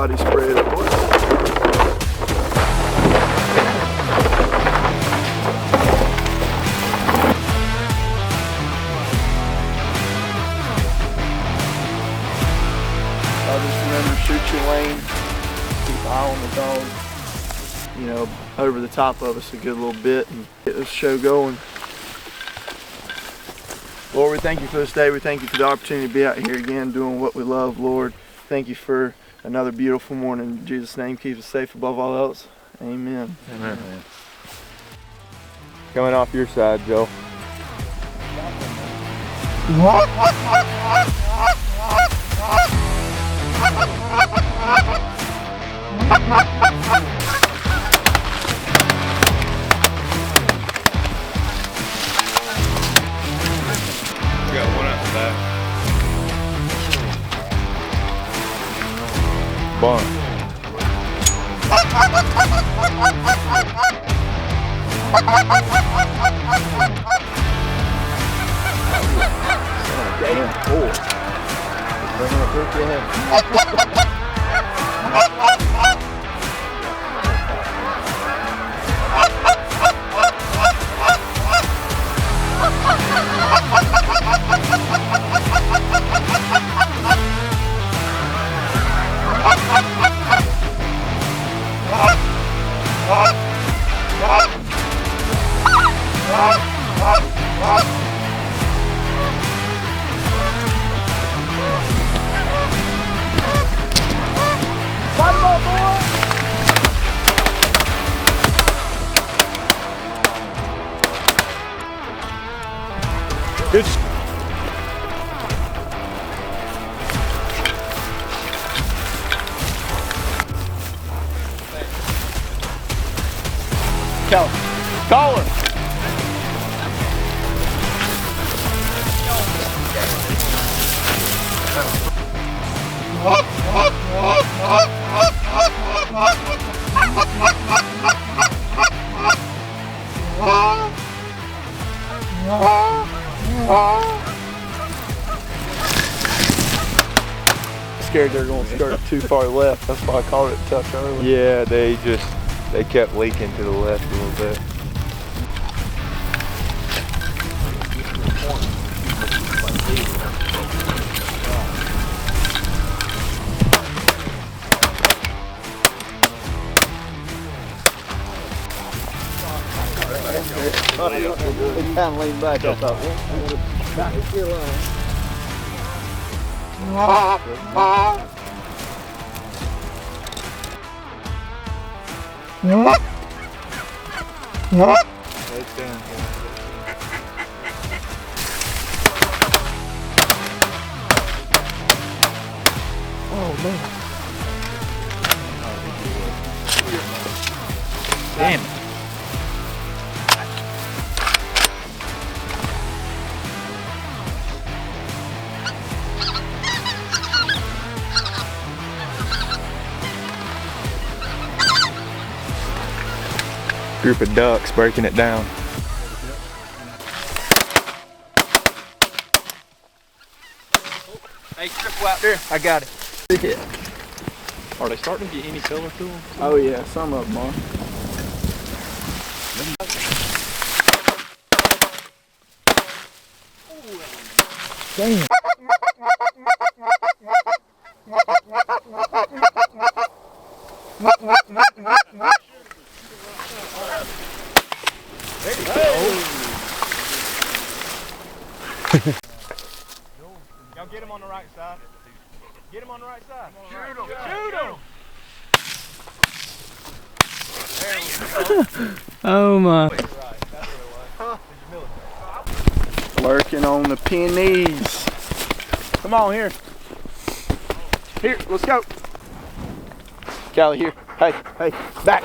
body spray it up. Just remember, shoot your lane, keep an eye on the dog, you know, over the top of us a good little bit and get this show going. Lord, we thank you for this day. We thank you for the opportunity to be out here again doing what we love, Lord. Thank you for another beautiful morning. In Jesus' name, keep us safe above all else. Amen. Amen. Coming off your side, Joe. Got one out the back. Barn. Damn, boy. Bring up your head. Good. Caller. Scared they're going to skirt too far left. That's why I called it tough early. Yeah, they kept leaking to the left a little bit. They kind of leaned back. I thought, well, it's your line. It's down. Oh, man. Damn it. Group of ducks breaking it down. Hey, triple out there. I got it. Yeah. Are they starting to get any color to them? Oh, yeah, some of them are. Damn. Y'all get him on the right side. Get him on the right side. Shoot him. Shoot him. Oh my. Lurking on the pennies. Come on here. Here, let's go. Callie, here. Hey, back.